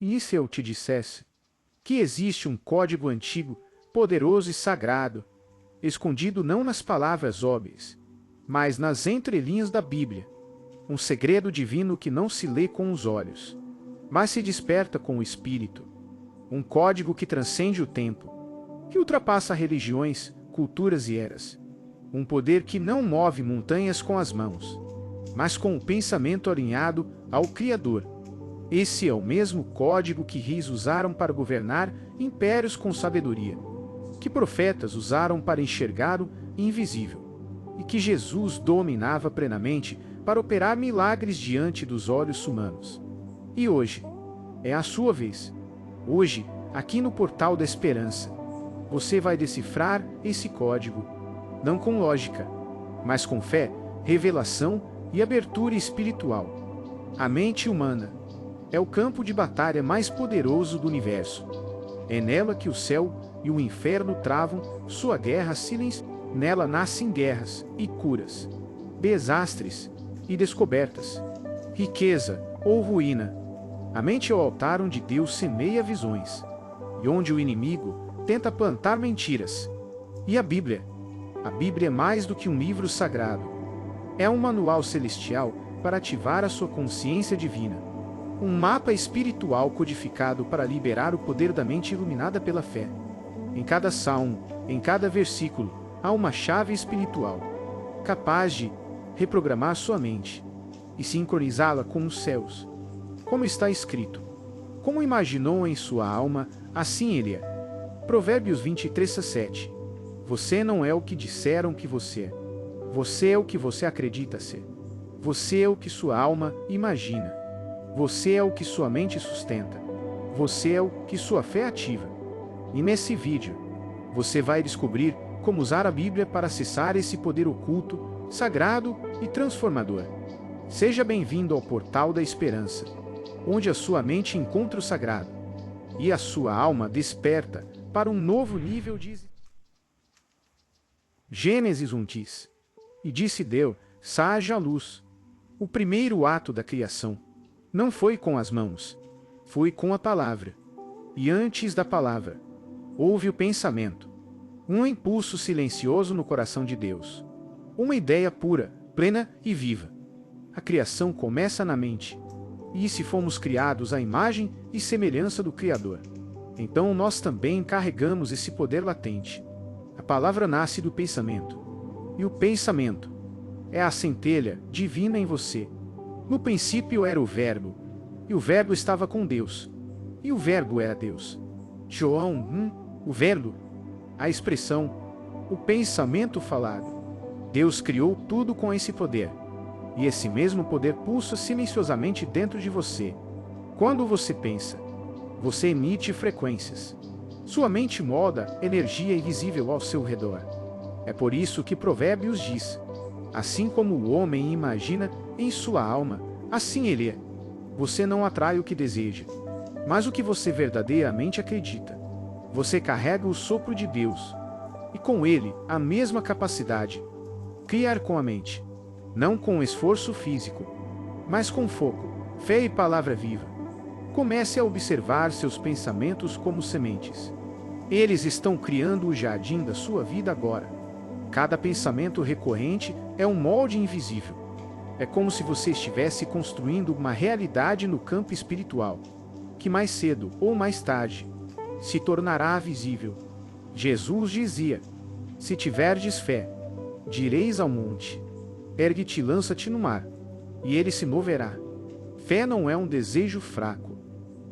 E se eu te dissesse que existe um código antigo, poderoso e sagrado, escondido não nas palavras óbvias, mas nas entrelinhas da Bíblia, um segredo divino que não se lê com os olhos, mas se desperta com o espírito, um código que transcende o tempo, que ultrapassa religiões, culturas e eras, um poder que não move montanhas com as mãos, mas com o pensamento alinhado ao Criador. Esse é o mesmo código que reis usaram para governar impérios com sabedoria, que profetas usaram para enxergar o invisível, e que Jesus dominava plenamente para operar milagres diante dos olhos humanos. E hoje, é a sua vez. Hoje, aqui no Portal da Esperança, você vai decifrar esse código, não com lógica, mas com fé, revelação e abertura espiritual. A mente humana é o campo de batalha mais poderoso do universo. É nela que o céu e o inferno travam sua guerra silêncio. Nela nascem guerras e curas, desastres e descobertas, riqueza ou ruína. A mente é o altar onde Deus semeia visões, e onde o inimigo tenta plantar mentiras. E a Bíblia é mais do que um livro sagrado. É um manual celestial para ativar a sua consciência divina. Um mapa espiritual codificado para liberar o poder da mente iluminada pela fé. Em cada salmo, em cada versículo, há uma chave espiritual, capaz de reprogramar sua mente e sincronizá-la com os céus. Como está escrito: como imaginou em sua alma, assim ele é. Provérbios 23:7. Você não é o que disseram que você é. Você é o que você acredita ser. Você é o que sua alma imagina. Você é o que sua mente sustenta. Você é o que sua fé ativa. E nesse vídeo, você vai descobrir como usar a Bíblia para acessar esse poder oculto, sagrado e transformador. Seja bem-vindo ao Portal da Esperança, onde a sua mente encontra o sagrado e a sua alma desperta para um novo nível de... Gênesis 1 diz: e disse Deus, haja a luz. O primeiro ato da criação não foi com as mãos, foi com a palavra. E antes da palavra, houve o pensamento, um impulso silencioso no coração de Deus, uma ideia pura, plena e viva. A criação começa na mente, e se fomos criados à imagem e semelhança do Criador, então nós também carregamos esse poder latente. A palavra nasce do pensamento, e o pensamento é a centelha divina em você. No princípio era o Verbo, e o Verbo estava com Deus, e o Verbo era Deus. João 1, o Verbo, a expressão, o pensamento falado. Deus criou tudo com esse poder, e esse mesmo poder pulsa silenciosamente dentro de você. Quando você pensa, você emite frequências. Sua mente molda energia invisível ao seu redor. É por isso que Provérbios diz: assim como o homem imagina em sua alma, assim ele é. Você não atrai o que deseja, mas o que você verdadeiramente acredita. Você carrega o sopro de Deus, e com ele a mesma capacidade. Criar com a mente, não com esforço físico, mas com foco, fé e palavra viva. Comece a observar seus pensamentos como sementes. Eles estão criando o jardim da sua vida agora. Cada pensamento recorrente é um molde invisível. É como se você estivesse construindo uma realidade no campo espiritual, que mais cedo ou mais tarde se tornará visível. Jesus dizia: se tiverdes fé, direis ao monte, ergue-te e lança-te no mar, e ele se moverá. Fé não é um desejo fraco.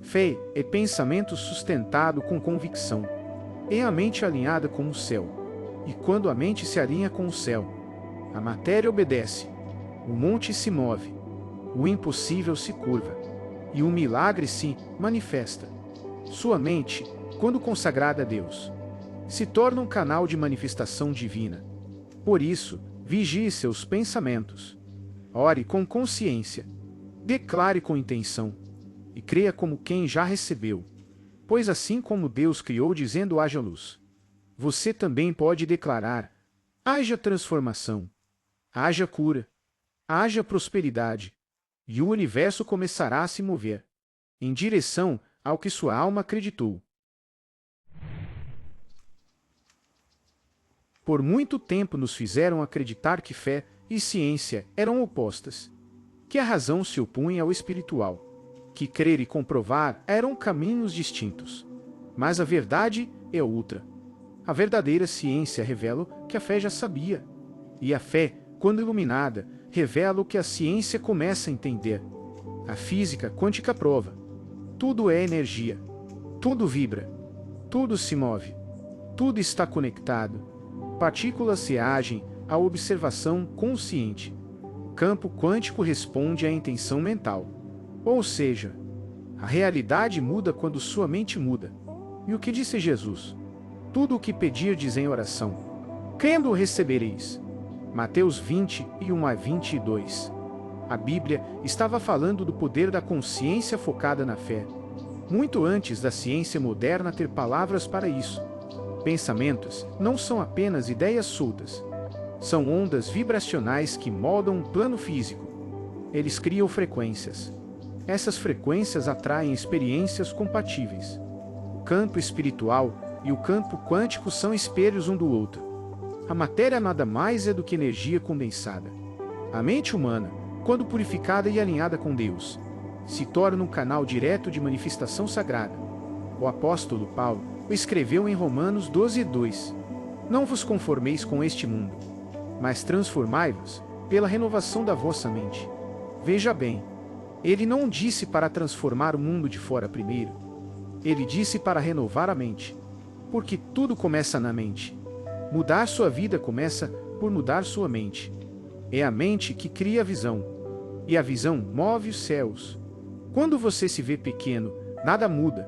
Fé é pensamento sustentado com convicção. É a mente alinhada com o céu. E quando a mente se alinha com o céu, a matéria obedece, o monte se move, o impossível se curva, e o milagre se manifesta. Sua mente, quando consagrada a Deus, se torna um canal de manifestação divina. Por isso, vigie seus pensamentos. Ore com consciência. Declare com intenção. E creia como quem já recebeu. Pois assim como Deus criou dizendo haja luz, você também pode declarar: haja transformação, haja cura, haja prosperidade, e o universo começará a se mover em direção ao que sua alma acreditou. Por muito tempo nos fizeram acreditar que fé e ciência eram opostas, que a razão se opunha ao espiritual, que crer e comprovar eram caminhos distintos. Mas a verdade é outra. A verdadeira ciência revela o que a fé já sabia, e a fé, quando iluminada, revela o que a ciência começa a entender. A física quântica prova: tudo é energia, tudo vibra, tudo se move, tudo está conectado. Partículas reagem à observação consciente. Campo quântico responde à intenção mental. Ou seja, a realidade muda quando sua mente muda. E o que disse Jesus? Tudo o que pedirdes em oração, crendo recebereis. Mateus 20, 1-22. A Bíblia estava falando do poder da consciência focada na fé, muito antes da ciência moderna ter palavras para isso. Pensamentos não são apenas ideias soltas. São ondas vibracionais que moldam um plano físico. Eles criam frequências. Essas frequências atraem experiências compatíveis. O campo espiritual e o campo quântico são espelhos um do outro. A matéria nada mais é do que energia condensada. A mente humana, quando purificada e alinhada com Deus, se torna um canal direto de manifestação sagrada. O apóstolo Paulo escreveu em Romanos 12:2: Não vos conformeis com este mundo, mas transformai-vos pela renovação da vossa mente. Veja bem, ele não disse para transformar o mundo de fora primeiro. Ele disse para renovar a mente, porque tudo começa na mente. Mudar sua vida começa por mudar sua mente. É a mente que cria a visão, e a visão move os céus. Quando você se vê pequeno, nada muda.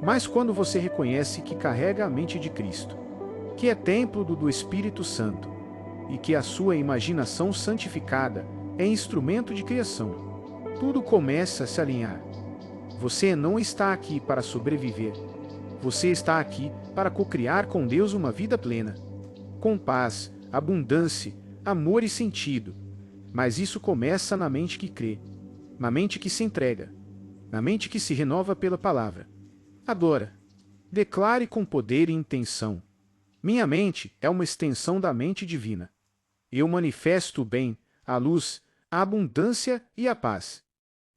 Mas quando você reconhece que carrega a mente de Cristo, que é templo do Espírito Santo, e que a sua imaginação santificada é instrumento de criação, tudo começa a se alinhar. Você não está aqui para sobreviver. Você está aqui para cocriar com Deus uma vida plena, com paz, abundância, amor e sentido. Mas isso começa na mente que crê, na mente que se entrega, na mente que se renova pela palavra. Agora, declare com poder e intenção: minha mente é uma extensão da mente divina. Eu manifesto o bem, a luz, a abundância e a paz.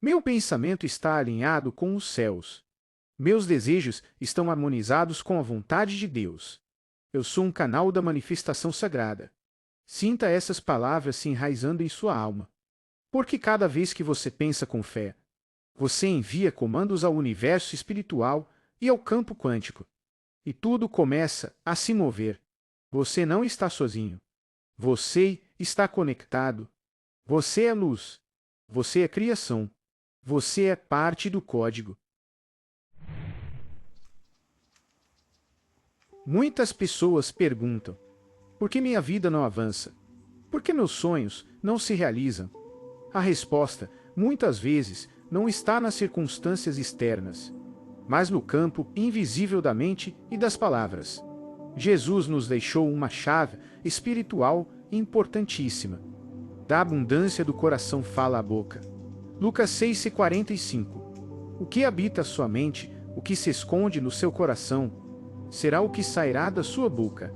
Meu pensamento está alinhado com os céus. Meus desejos estão harmonizados com a vontade de Deus. Eu sou um canal da manifestação sagrada. Sinta essas palavras se enraizando em sua alma. Porque cada vez que você pensa com fé, você envia comandos ao universo espiritual e ao campo quântico. E tudo começa a se mover. Você não está sozinho. Você está conectado. Você é luz. Você é criação. Você é parte do código. Muitas pessoas perguntam: por que minha vida não avança? Por que meus sonhos não se realizam? A resposta, muitas vezes, não está nas circunstâncias externas, mas no campo invisível da mente e das palavras. Jesus nos deixou uma chave espiritual importantíssima. Da abundância do coração fala a boca. Lucas 6:45. O que habita a sua mente, o que se esconde no seu coração, será o que sairá da sua boca.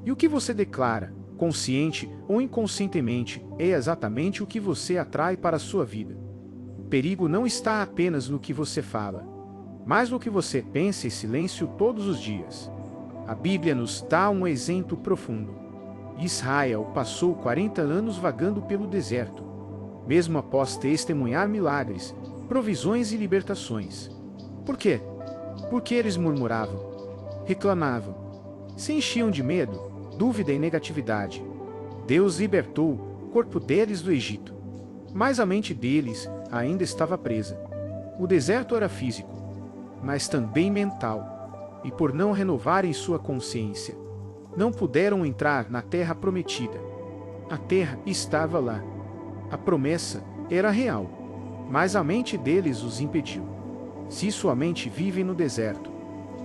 E o que você declara, consciente ou inconscientemente, é exatamente o que você atrai para a sua vida. O perigo não está apenas no que você fala, mas no que você pensa em silêncio todos os dias. A Bíblia nos dá um exemplo profundo. Israel passou 40 anos vagando pelo deserto, mesmo após testemunhar milagres, provisões e libertações. Por quê? Porque eles murmuravam, reclamavam, se enchiam de medo, dúvida e negatividade. Deus libertou o corpo deles do Egito, mas a mente deles ainda estava presa. O deserto era físico, mas também mental, e por não renovarem sua consciência, não puderam entrar na terra prometida. A terra estava lá. A promessa era real, mas a mente deles os impediu. Se sua mente vive no deserto,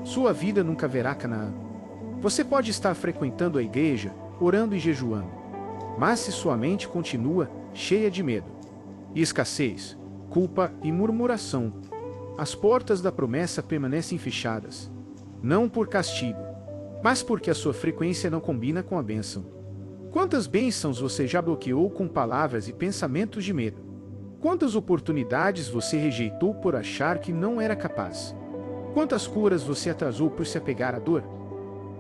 sua vida nunca verá Canaã. Você pode estar frequentando a igreja, orando e jejuando, mas se sua mente continua cheia de medo, escassez, culpa e murmuração, As portas da promessa permanecem fechadas, não por castigo, mas porque a sua frequência não combina com a bênção. Quantas bênçãos você já bloqueou com palavras e pensamentos de medo? Quantas oportunidades você rejeitou por achar que não era capaz? Quantas curas você atrasou por se apegar à dor?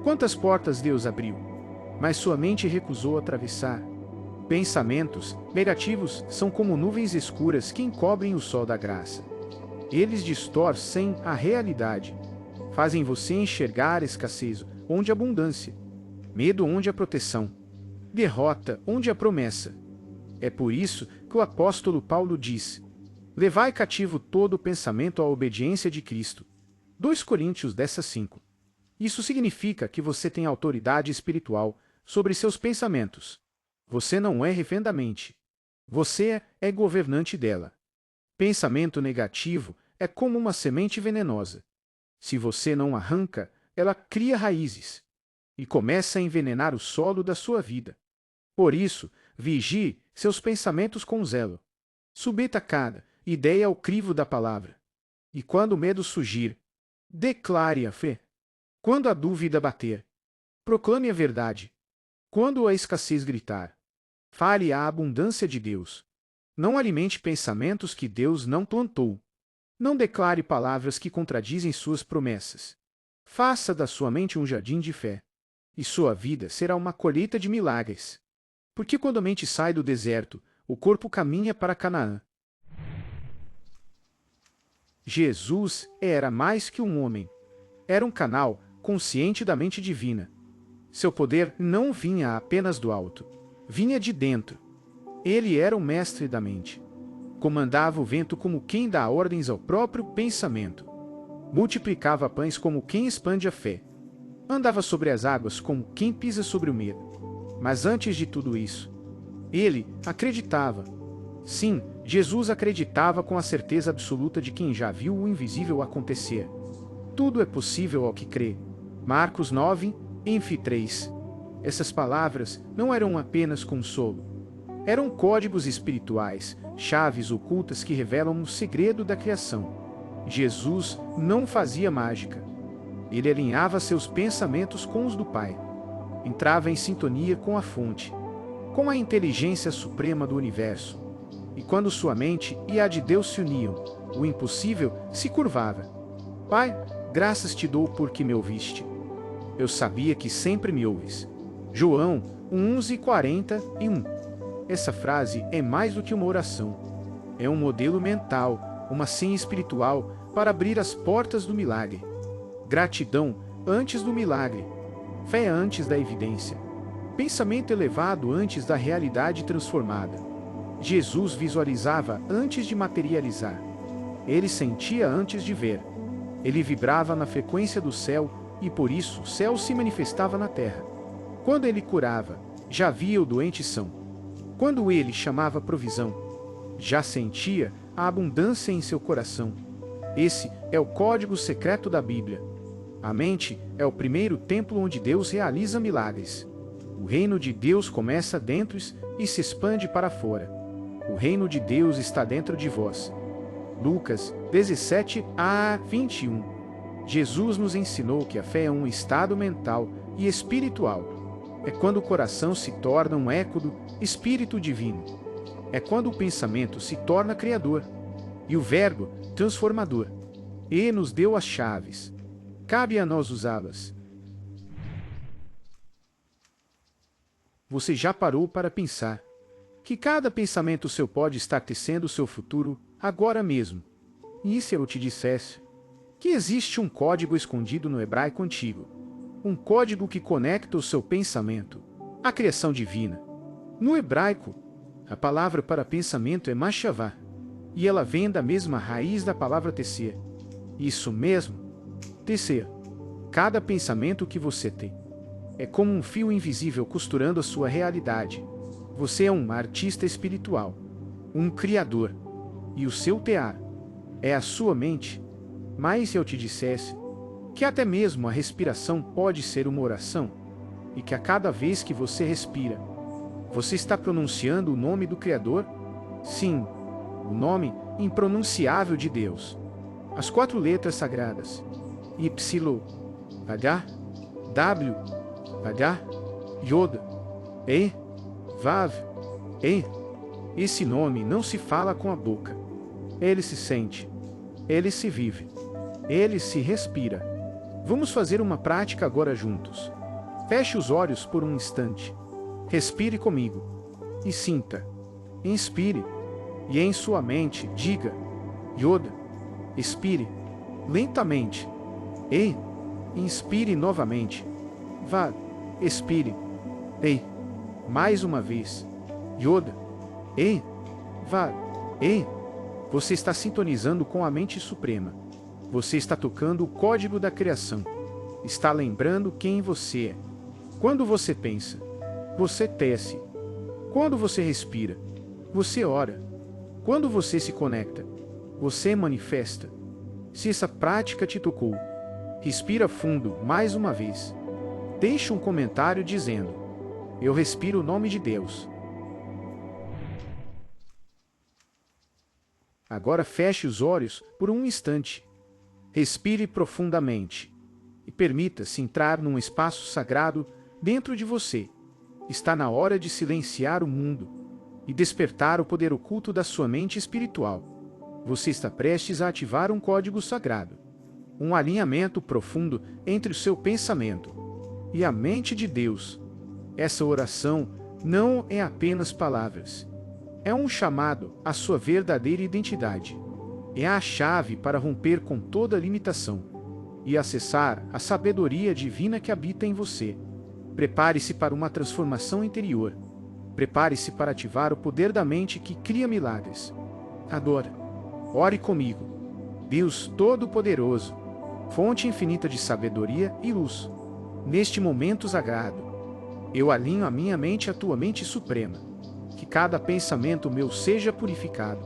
Quantas portas Deus abriu, mas sua mente recusou atravessar? Pensamentos negativos são como nuvens escuras que encobrem o sol da graça. Eles distorcem a realidade, fazem você enxergar escassez onde há abundância, medo onde há proteção, derrota onde há promessa. É por isso que o apóstolo Paulo diz: levai cativo todo o pensamento à obediência de Cristo. 2 Coríntios 10:5. Isso significa que você tem autoridade espiritual sobre seus pensamentos. Você não é refém da mente. Você é governante dela. Pensamento negativo é como uma semente venenosa. Se você não arranca, ela cria raízes e começa a envenenar o solo da sua vida. Por isso, vigie seus pensamentos com zelo. Submeta cada ideia ao crivo da palavra. E quando o medo surgir, declare a fé. Quando a dúvida bater, proclame a verdade. Quando a escassez gritar, fale a abundância de Deus. Não alimente pensamentos que Deus não plantou. Não declare palavras que contradizem suas promessas. Faça da sua mente um jardim de fé, e sua vida será uma colheita de milagres. Porque quando a mente sai do deserto, o corpo caminha para Canaã. Jesus era mais que um homem. Era um canal consciente da mente divina. Seu poder não vinha apenas do alto, vinha de dentro. Ele era o mestre da mente. Comandava o vento como quem dá ordens ao próprio pensamento. Multiplicava pães como quem expande a fé. Andava sobre as águas como quem pisa sobre o medo. Mas antes de tudo isso, ele acreditava. Sim, Jesus acreditava com a certeza absoluta de quem já viu o invisível acontecer. Tudo é possível ao que crê. Marcos 9, Enfi 3. Essas palavras não eram apenas consolo. Eram códigos espirituais, chaves ocultas que revelam o segredo da criação. Jesus não fazia mágica. Ele alinhava seus pensamentos com os do Pai. Entrava em sintonia com a fonte, com a inteligência suprema do universo. E quando sua mente e a de Deus se uniam, o impossível se curvava. Pai, graças te dou porque me ouviste. Eu sabia que sempre me ouves. João 11:41. Essa frase é mais do que uma oração. É um modelo mental, uma senha espiritual para abrir as portas do milagre. Gratidão antes do milagre. Fé antes da evidência. Pensamento elevado antes da realidade transformada. Jesus visualizava antes de materializar. Ele sentia antes de ver. Ele vibrava na frequência do céu e por isso o céu se manifestava na terra. Quando ele curava, já via o doente são. Quando ele chamava provisão, já sentia a abundância em seu coração. Esse é o código secreto da Bíblia. A mente é o primeiro templo onde Deus realiza milagres. O reino de Deus começa dentro e se expande para fora. O reino de Deus está dentro de vós. Lucas 17:21. Jesus nos ensinou que a fé é um estado mental e espiritual. É quando o coração se torna um eco do Espírito Divino. É quando o pensamento se torna criador e o verbo transformador. E nos deu as chaves. Cabe a nós usá-las. Você já parou para pensar que cada pensamento seu pode estar tecendo o seu futuro agora mesmo? E se eu te dissesse que existe um código escondido no hebraico antigo, um código que conecta o seu pensamento à criação divina? No hebraico, a palavra para pensamento é machavá, e ela vem da mesma raiz da palavra tecer. Isso mesmo, tecer. Cada pensamento que você tem é como um fio invisível costurando a sua realidade. Você é um artista espiritual, um criador, e o seu tear é a sua mente. Mas se eu te dissesse que até mesmo a respiração pode ser uma oração, e que a cada vez que você respira, você está pronunciando o nome do Criador? Sim, o nome impronunciável de Deus. As 4 letras sagradas: Y, H, W, H, Yod, E, Vav, E. Esse nome não se fala com a boca. Ele se sente. Ele se vive. Ele se respira. Vamos fazer uma prática agora juntos. Feche os olhos por um instante. Respire comigo. E sinta. Inspire. E em sua mente, diga: Yoda. Expire. Lentamente. E. Inspire novamente. Vá. Expire. E. Mais uma vez. Yoda. E. Vá. E. Você está sintonizando com a mente suprema. Você está tocando o código da criação. Está lembrando quem você é. Quando você pensa, você tece. Quando você respira, você ora. Quando você se conecta, você manifesta. Se essa prática te tocou, respira fundo mais uma vez. Deixe um comentário dizendo: eu respiro o nome de Deus. Agora feche os olhos por um instante. Respire profundamente e permita-se entrar num espaço sagrado dentro de você. Está na hora de silenciar o mundo e despertar o poder oculto da sua mente espiritual. Você está prestes a ativar um código sagrado, um alinhamento profundo entre o seu pensamento e a mente de Deus. Essa oração não é apenas palavras. É um chamado à sua verdadeira identidade. É a chave para romper com toda limitação e acessar a sabedoria divina que habita em você. Prepare-se para uma transformação interior. Prepare-se para ativar o poder da mente que cria milagres. Adora. Ore comigo. Deus Todo-Poderoso, fonte infinita de sabedoria e luz. Neste momento sagrado, eu alinho a minha mente à tua mente suprema. Que cada pensamento meu seja purificado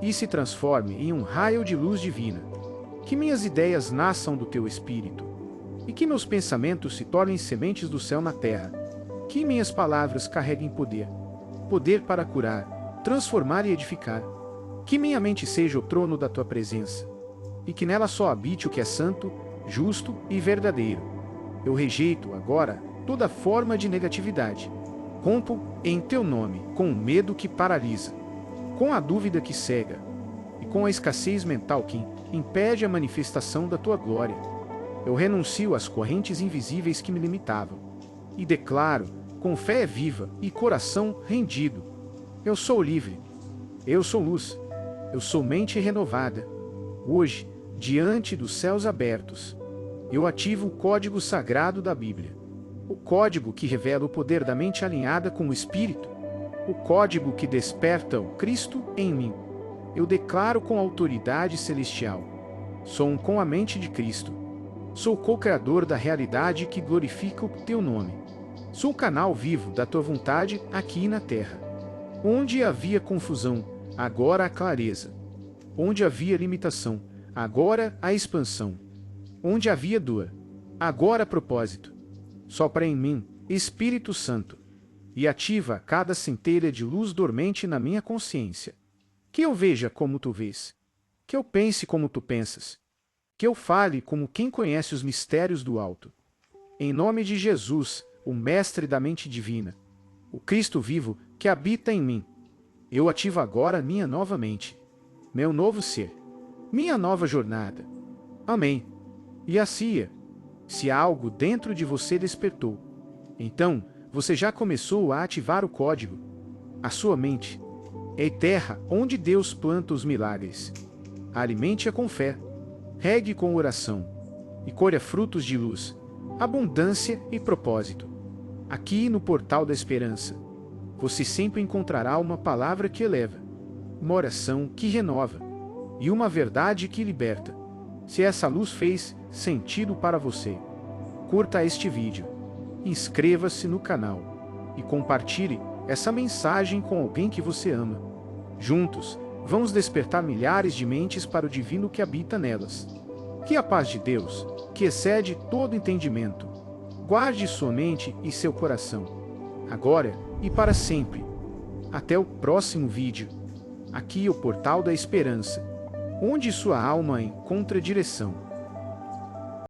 e se transforme em um raio de luz divina. Que minhas ideias nasçam do teu espírito e que meus pensamentos se tornem sementes do céu na terra. Que minhas palavras carreguem poder, poder para curar, transformar e edificar. Que minha mente seja o trono da tua presença e que nela só habite o que é santo, justo e verdadeiro. Eu rejeito agora toda forma de negatividade. Rompo em teu nome com o medo que paralisa, com a dúvida que cega e com a escassez mental que impede a manifestação da tua glória. Eu renuncio às correntes invisíveis que me limitavam e declaro, com fé viva e coração rendido: eu sou livre, eu sou luz, eu sou mente renovada. Hoje, diante dos céus abertos, eu ativo o código sagrado da Bíblia. O código que revela o poder da mente alinhada com o Espírito. O código que desperta o Cristo em mim. Eu declaro com autoridade celestial: sou um com a mente de Cristo. Sou co-criador da realidade que glorifica o teu nome. Sou o canal vivo da tua vontade aqui na terra. Onde havia confusão, agora há clareza. Onde havia limitação, agora há expansão. Onde havia dor, agora há propósito. Sopra em mim, Espírito Santo, e ativa cada centelha de luz dormente na minha consciência. Que eu veja como tu vês, que eu pense como tu pensas, que eu fale como quem conhece os mistérios do alto. Em nome de Jesus, o Mestre da mente divina, o Cristo vivo que habita em mim, eu ativo agora minha nova mente, meu novo ser, minha nova jornada. Amém. E assim é. Se algo dentro de você despertou, então você já começou a ativar o código. A sua mente é terra onde Deus planta os milagres. Alimente-a com fé, regue com oração e colha frutos de luz, abundância e propósito. Aqui no Portal da Esperança, você sempre encontrará uma palavra que eleva, uma oração que renova e uma verdade que liberta. Se essa luz fez sentido para você, curta este vídeo, inscreva-se no canal e compartilhe essa mensagem com alguém que você ama. Juntos, vamos despertar milhares de mentes para o divino que habita nelas. Que a paz de Deus, que excede todo entendimento, guarde sua mente e seu coração, agora e para sempre. Até o próximo vídeo. Aqui é o Portal da Esperança. onde sua alma encontra direção.